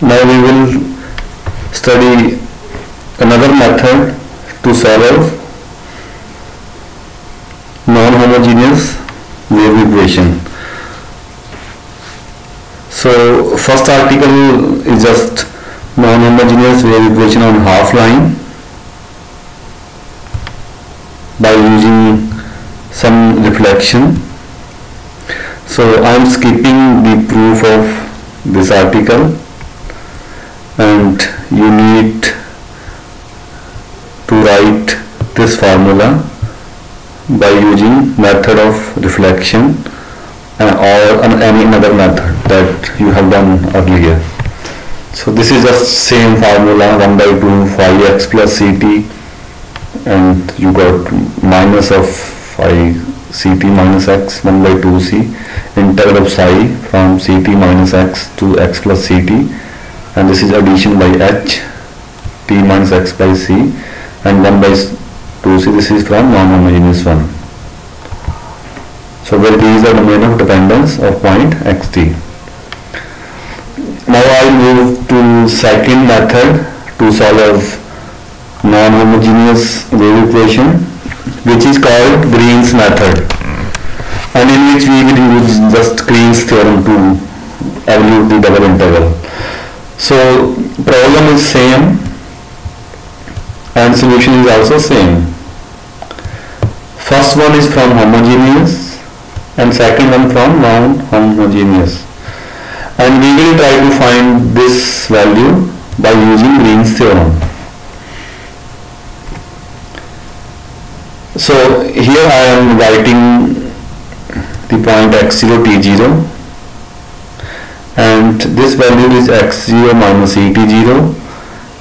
Now we will study another method to solve non-homogeneous wave equation. So first article is just non-homogeneous wave equation on half line by using some reflection. So I am skipping the proof of this article, and you need to write this formula by using method of reflection or any another method that you have done earlier. So this is just same formula, 1 by 2 phi x plus ct, and you got minus of phi ct minus x 1 by 2c, integral of psi from ct minus x to x plus ct, and this is addition by h t minus x by c, and 1 by 2c, this is from non-homogeneous one. So where d is the domain of dependence of point xt. Now I move to second method to solve non-homogeneous wave equation, which is called Green's method, and in which we will use just Green's theorem to evaluate the double integral. So problem is same and solution is also same. First one is from homogeneous and second one from non-homogeneous, and we will try to find this value by using Green's theorem. So here I am writing the point x0 t0, and this value is x0 minus et0,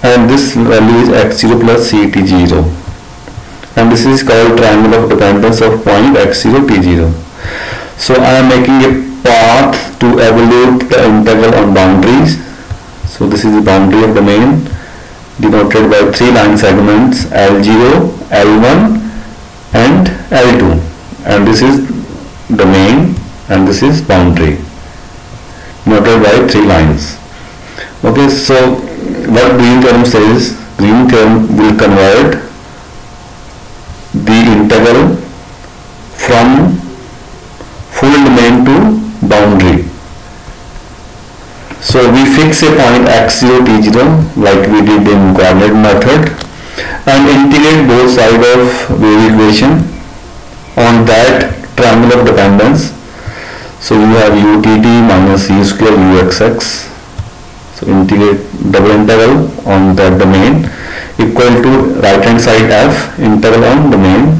and this value is x0 plus ct0, and this is called triangle of dependence of point x0 t0. So I am making a path to evaluate the integral on boundaries. So this is the boundary of domain denoted by 3 line segments L0, L1 and L2, and this is domain and this is boundary denoted by 3 lines. Okay, so what Green theorem says, Green theorem will convert the integral from full domain to boundary. So we fix a point x0 t0 like we did in coordinate method, and integrate both sides of wave equation on that triangle of dependence. So you have utt minus c square uxx. So integrate double integral on that domain equal to right hand side f integral on domain.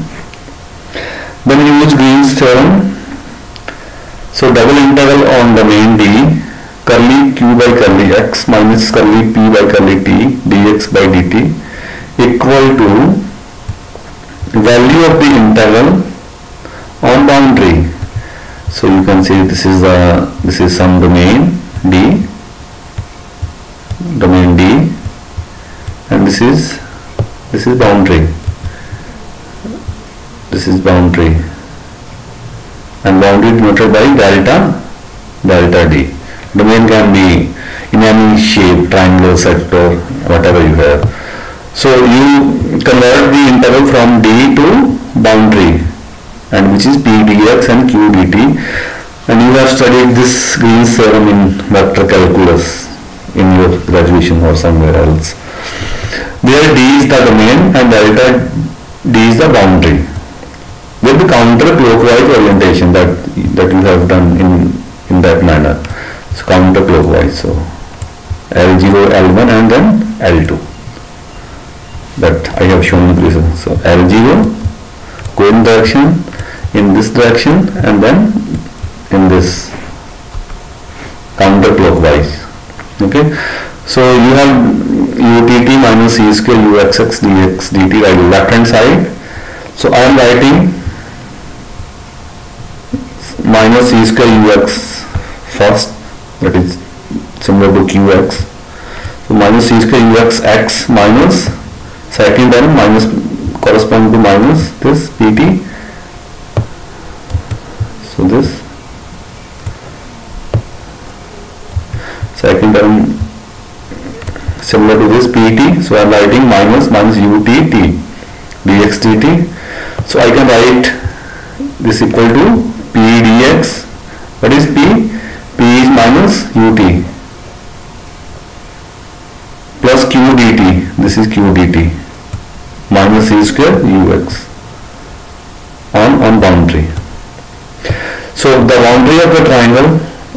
Then you use Green's theorem. So double integral on domain d, curly q by curly x minus curly p by curly t dx by dt equal to value of the integral on boundary. So you can say this is some domain d, and this is boundary. This is boundary, and boundary denoted by delta d. Domain can be in any shape, triangle, sector, whatever you have. So you convert the integral from d to boundary, and which is p dx and q dt, and you have studied this Green's theorem in vector calculus in your graduation or somewhere else. There d is the domain and delta d is the boundary, with the counterclockwise orientation that you have done in that manner. So counterclockwise, so L0, L1 and then L2, that I have shown this. So L0 go in direction, in this direction, and then in this counterclockwise. Okay, so you have utt minus c square uxx dx dt right left hand side. So I am writing minus c square ux first, that is similar to qx. So minus c square ux x minus second term minus corresponding to minus this pt. So this second term similar to this pt. So I am writing minus ut t dx dt. So I can write this equal to p dx. What is p? P is minus ut plus q dt. This is q dt minus c square ux on boundary. So the boundary of the triangle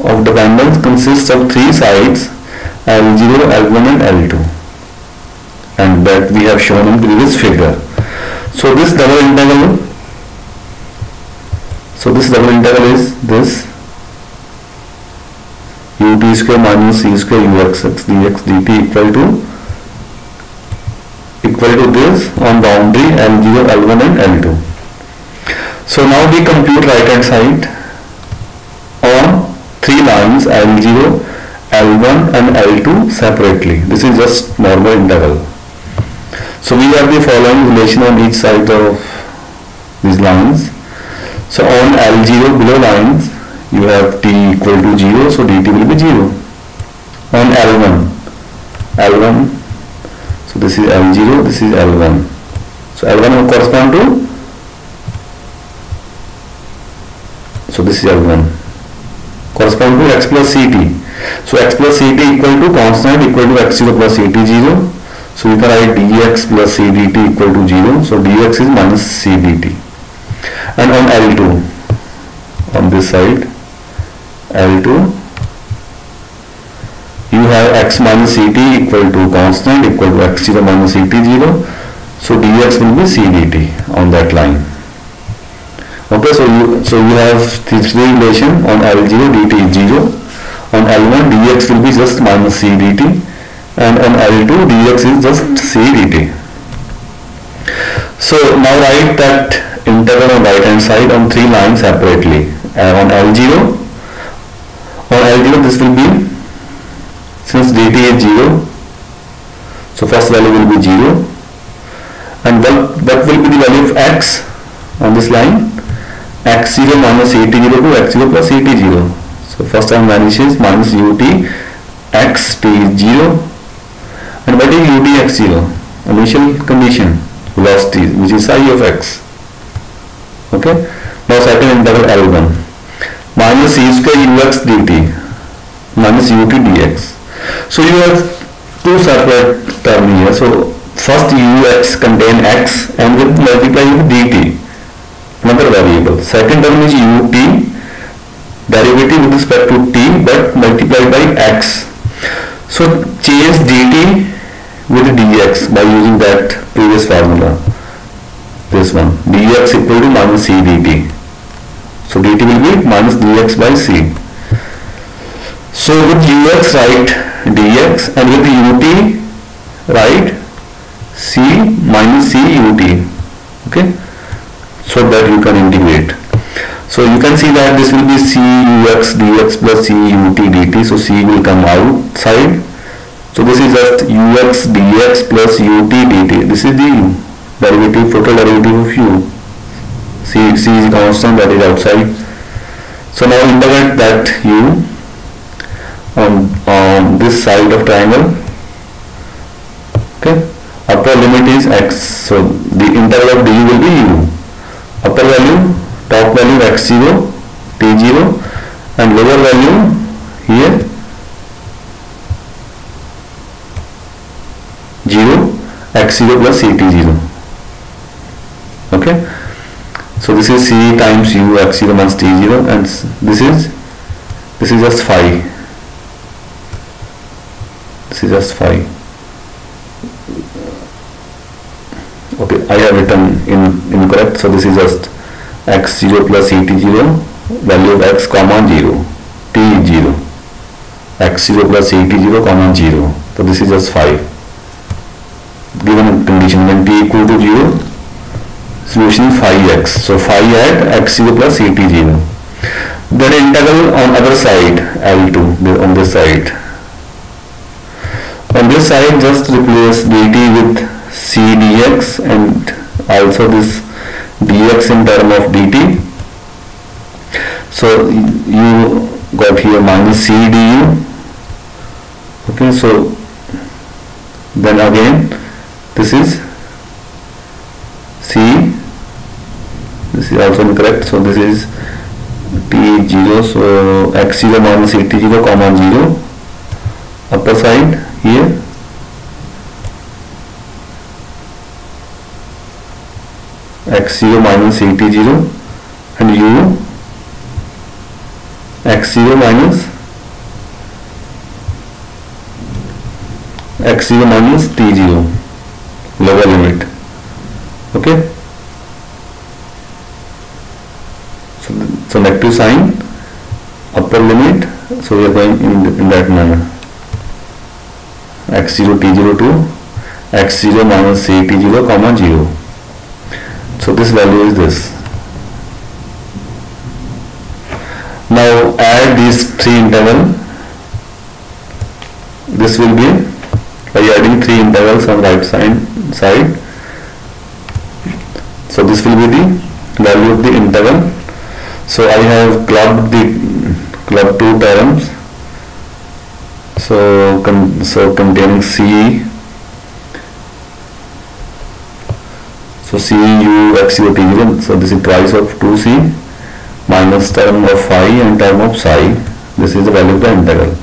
of the triangle consists of three sides, L0, L1 and L2, and that we have shown in previous figure. So this double integral is this ut square minus c square ux dx dt equal to this on boundary L0, L1 and L2. So now we compute right hand side on three lines L0, L1 and L2 separately. This is just normal integral. So we have the following relation on each side of these lines. So on L0 below lines you have t equal to 0, so dt will be 0. On L1, so this is L0, this is L1. So L1 will correspond to, so this is L1, correspond to x plus ct. So x plus ct equal to constant equal to x0 plus ct 0. So we can write dx plus c dt equal to 0. So dx is minus c dt. And on L2, on this side, L2, you have x minus ct equal to constant equal to x0 minus ct 0. So dx will be c dt on that line. Okay, so you have this relation on L0 dt is 0. On L1 dx will be just minus c dt, and on L2 dx is just c dt. So now write that integral on right hand side on three lines separately. On L0 this will be, since dt is 0, so first value will be 0, and what will be the value of x on this line? x0 minus at0 to x0 plus at0. So first time vanishes, minus ut x t is 0, and what is ut x0? Initial condition, velocity, which is psi of x. Okay, now second integral L1, minus c square ux dt minus ut dx. So you have two separate terms here. So first ux contain x and will multiply with dt, another variable. Second term is ut, derivative with respect to t but multiplied by x. So change dt with dx by using that previous formula, this one, dx equal to minus c dt. So dt will be minus dx by c. So with ux write dx, and with ut write c minus c ut. Okay, so that you can integrate. So you can see that this will be c ux dx plus c ut dt. So c will come outside. So this is just ux dx plus ut dt. This is the derivative, total derivative of u. C is constant, that is outside. So now integrate that u on this side of triangle. Okay, upper limit is x. So the integral of du will be u. Upper value, top value x0 t0, and lower value here 0 x0 plus ct0. Okay, so this is c times u x0 minus t0, and this is just phi. This is just phi. Okay, I have written incorrect. So this is just x0 plus at0, value of x comma 0, t is 0, x0 plus at0 comma 0. So this is just phi. Given condition when t equal to 0, solution is phi x. So phi at x0 plus at0. Then integral on other side, L2, on this side. On this side just replace dt with c dx and also this dx in term of dt. So you got here minus c du. Okay, so Then again this is C. This is also incorrect. So this is T0. So x0 minus CT0 comma 0. Upper side here. X0 minus CT0 and U x0 minus x0 minus T0 lower limit. Okay. So negative sign, upper limit. So we are going in that manner. X0 T0 to x0 minus CT0 comma 0. So this value is this. Now add these three intervals. This will be by adding three intervals on right side. So this will be the value of the interval. So I have clubbed two terms. So containing C. So C U x0 T0. So this is twice of 2C minus term of phi and term of psi. This is the value of the integral.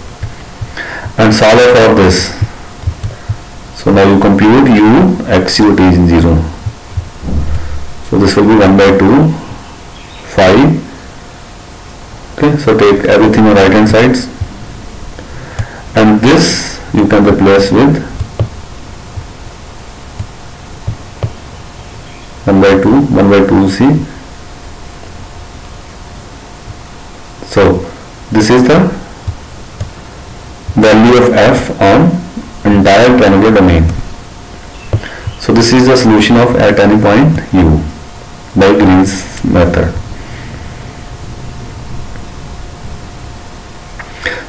And solve for this. So now you compute U x0 T0. So this will be 1 by 2 phi. Okay, so take everything on right hand sides, and this you can replace with 1 by 2C. So this is the value of f on entire triangular domain. So this is the solution of at any point U by Green's method.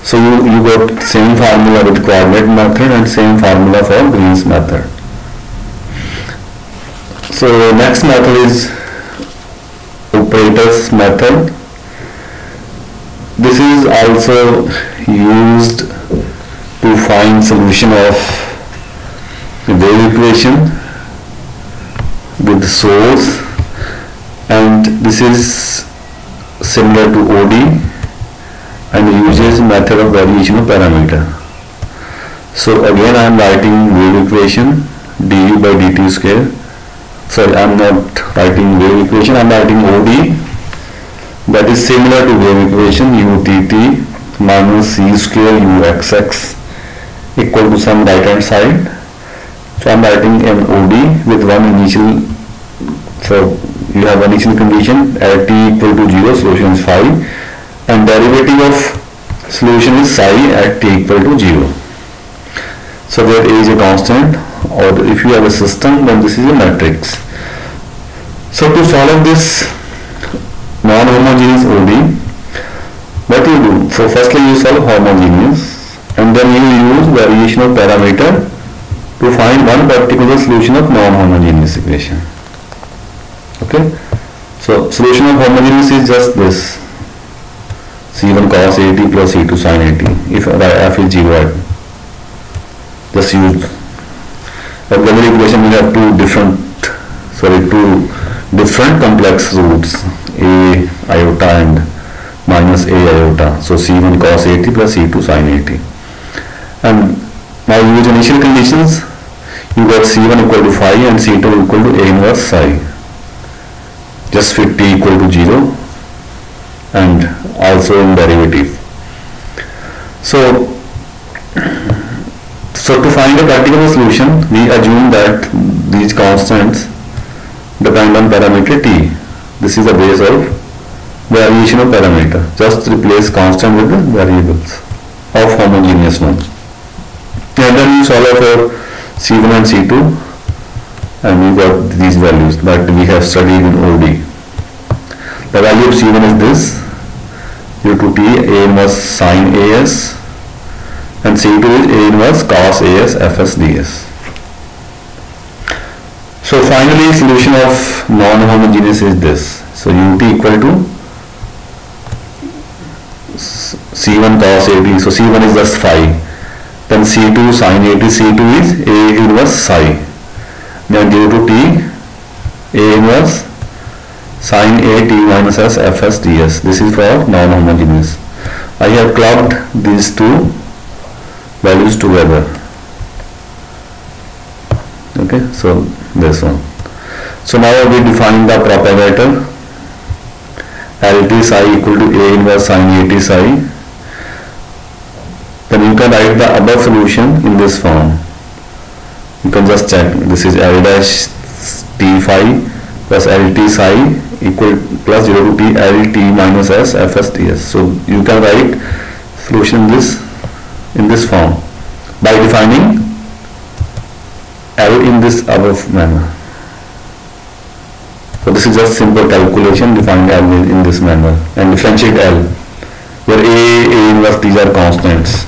So you got same formula with coordinate method and same formula for Green's method. So next method is operators method. This is also used to find solution of the wave equation with the source, and this is similar to OD and uses method of variation of parameter. So again I am writing wave equation du by dt square. Sorry, I am not writing wave equation, I am writing OD, that is similar to wave equation utt minus c square uxx equal to some right hand side. So I am writing an OD with one initial. So you have one initial condition at t equal to 0, solution is phi, and derivative of solution is psi at t equal to 0. So there is a constant, or if you have a system, then this is a matrix. So to solve this non-homogeneous OD, what you do? So firstly you solve homogeneous, and then you use variation of parameter to find one particular solution of non-homogeneous equation. Okay. So solution of homogeneous is just this: C1 cos 80 plus C2 sin 80 if f is 0. Just use auxiliary equation. We have two different complex roots, a iota and minus a iota. So C1 cos 80 plus C2 sin 80. And now use initial conditions. You got C1 equal to phi and C2 equal to a inverse psi. Just fit t equal to 0 and also in derivative. So to find a particular solution, we assume that these constants depend on parameter t. This is the base of variation of parameter. Just replace constant with the variables of homogeneous one. And then you solve for C1 and C2, and we got these values that we have studied in OD. The value of C1 is this, u2t a inverse sin as, and C2 is a inverse cos as fs ds. So finally solution of non-homogeneous is this. So ut equal to C1 cos 80. So C1 is just phi, then C2 sin A t C2 is A inverse psi. Then due to t, A inverse sin A t minus s fs ds. This is for non-homogeneous. I have clubbed these two values together. Okay, so this one. So now we define the propagator. Lt psi equal to A inverse sin A t psi. Then you can write the above solution in this form. You can just check. This is L dash t phi plus Lt psi equal plus 0 to t Lt minus s fs ds. So you can write solution in this form by defining L in this above manner. So this is just simple calculation, define L in this manner and differentiate L, where A inverse, these are constants.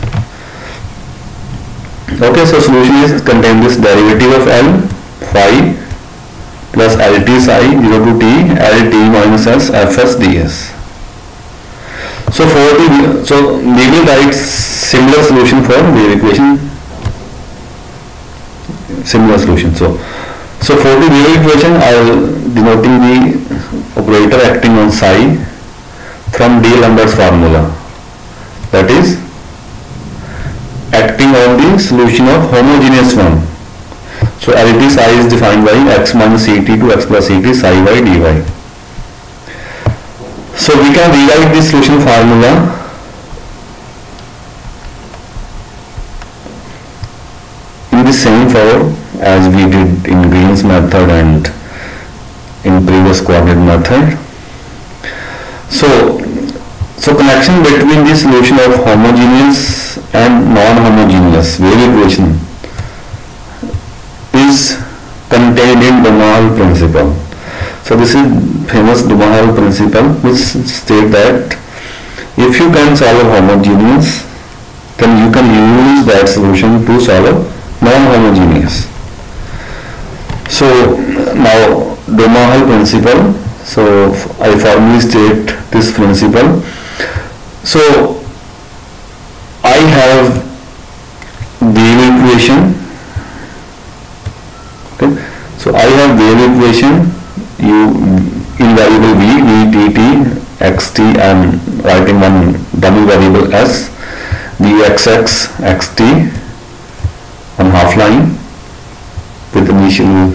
Okay, so solution is contain this derivative of L phi plus Lt psi 0 to t Lt minus s fs ds. So we will write similar solution for wave equation. Similar solution. So for the wave equation, I will denoting the operator acting on psi from D'Alembert's formula. That is acting on the solution of homogeneous one. So Lt psi is defined by x minus Ct to x plus Ct psi by dy. So we can rewrite this solution formula in the same form as we did in Green's method and in previous coordinate method. So connection between the solution of homogeneous and non-homogeneous wave equation is contained in de Morval principle. So this is famous de Morval principle, which states that if you can solve homogeneous, then you can use that solution to solve non-homogeneous. So now de Morval principle. So I formally state this principle. So I have wave equation. Okay. So I have wave equation. In variable v tt xt, I am writing one dummy variable s, vxx xt on half line with condition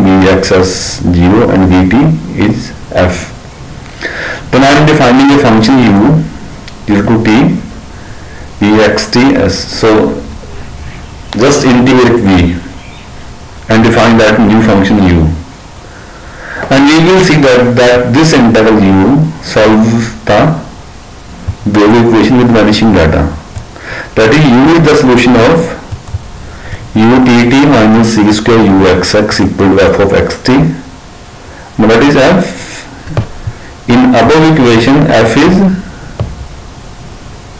vx as 0 and vt is f. Then I am defining a function u 0 to t vxt as. So just integrate v and define that new function u. And we will see that this integral u solves the wave equation with vanishing data. That is, u is the solution of utt minus c square uxx equal to f of xt. Now that is f. In above equation, f is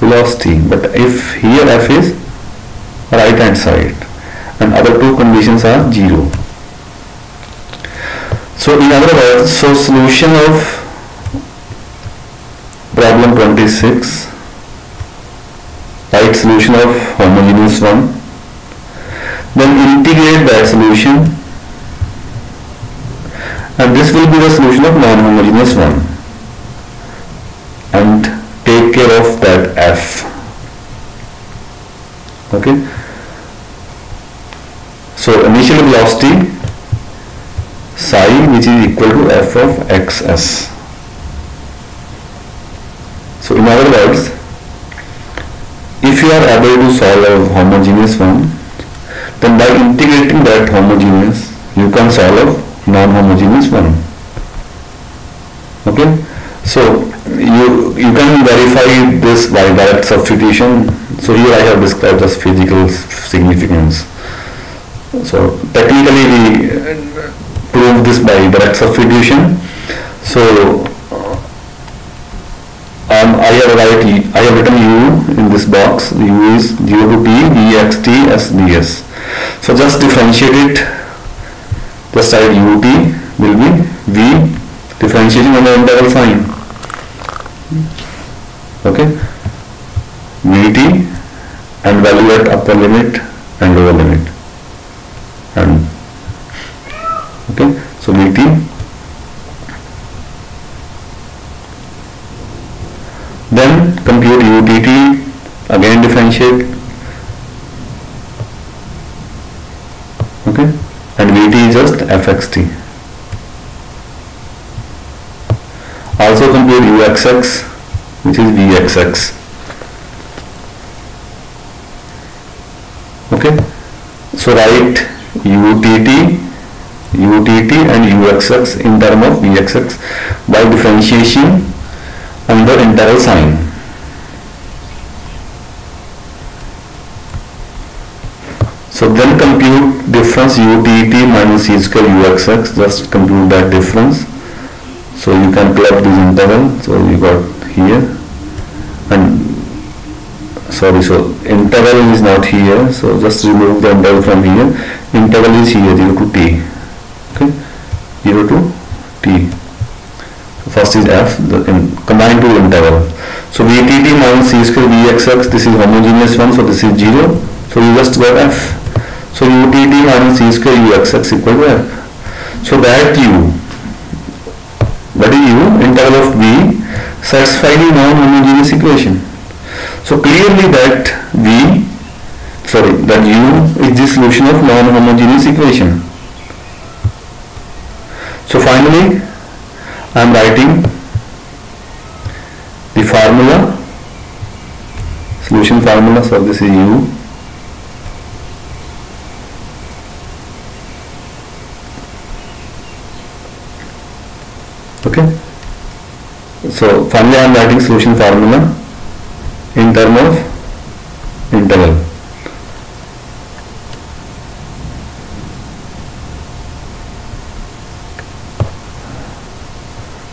velocity, but if here f is right hand side and other two conditions are 0. So in other words, so solution of problem 26, write solution of homogeneous one, then integrate that solution, and this will be the solution of non-homogeneous one, and take care of that f. Okay. So initial velocity psi, which is equal to f of xs. So in other words, if you are able to solve a homogeneous one, then by integrating that homogeneous, you can solve non-homogeneous one. Okay. So you can verify this by direct substitution. So here I have described as physical significance. So technically we prove this by direct substitution. So I have written u in this box. U is 0 to t vxt s ds. So just differentiate it. Just write ut will be v differentiation on the integral sign. Okay. Vt and value at upper limit and lower limit, and okay, so VT. Then compute UTT, again differentiate, okay, and VT is just FXT. Also compute UXX, which is VXX. Okay, so write UTT and UXX in terms of VXX by differentiation under interval sign. So then compute difference UTT minus C square UXX, just compute that difference. So you can club this interval, so you got here, and sorry, so interval is not here, so just remove the interval from here. Interval is here, 0 to t, okay, 0 to t. So first is f, combined to interval. So VTT minus C square VXX, this is homogeneous one, so this is 0, so you just got f. So UTT minus C square UXX equal to f. So that interval of V satisfy the non-homogeneous equation. So clearly that U is the solution of non-homogeneous equation. So finally I am writing the formula, solution formula. So this is U. Okay, so finally I am writing solution formula in terms of interval.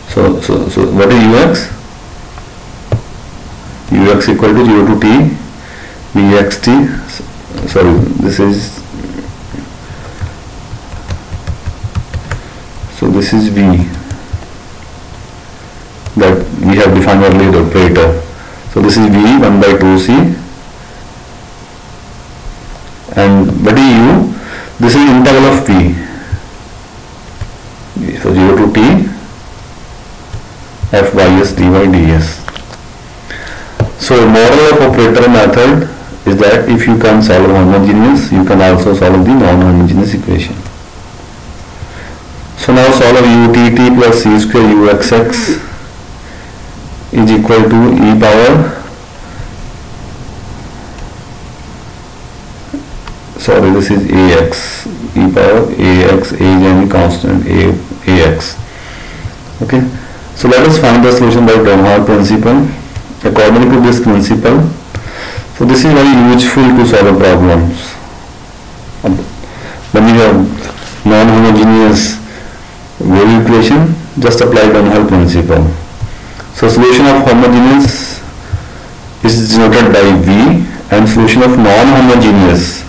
So what is Ux? Ux equal to 0 to t Vxt, sorry, this is, so this is V that we have defined earlier, the operator. So this is V 1 by 2C, and what is U? This is interval of V. So 0 to t Fys dy ds. So moral of operator method is that if you can solve homogeneous, you can also solve the non-homogeneous equation. So now solve UTT plus C square UXX is equal to e power, sorry, this is ax, e power ax, a is any constant, ax. Okay, so let us find the solution by Domholm principle. According to this principle, so this is very useful to solve problems. When you have non-homogeneous wave equation, just apply Domholm principle. So solution of homogeneous is denoted by V, and solution of non-homogeneous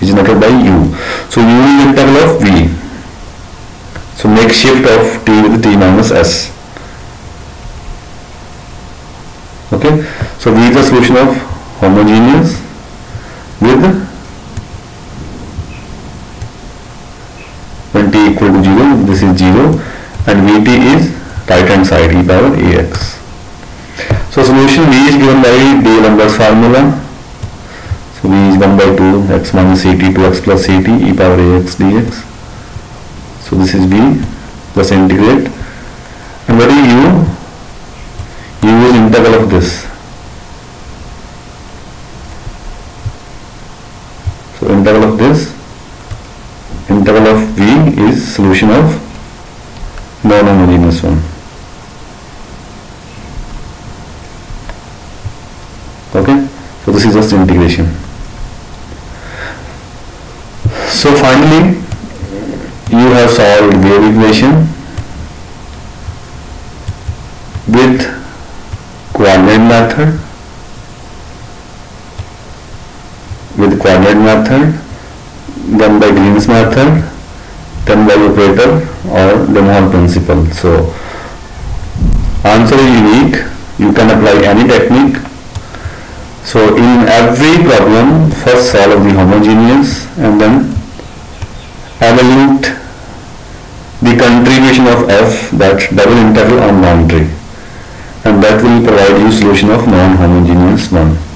is denoted by U. So U is interval of V. So make shift of t with t minus s. Okay. So V is the solution of homogeneous with when t equal to 0, this is 0, and Vt is right hand side, e power ax. So solution V is given by D'Alembert's formula. So V is 1 by 2 x minus ct 2x plus ct e power ax dx. So this is V, plus integrate. And what is U? U is interval of this. So interval of this, interval of V is solution of non-homogeneous one. Okay, so this is just integration. So finally you have solved wave equation with coordinate method, then by Green's method, then by operator or Domholm principle. So answer is unique. You can apply any technique So in every problem, first solve the homogeneous and then evaluate the contribution of f, that double integral on boundary, and that will provide you solution of non-homogeneous one.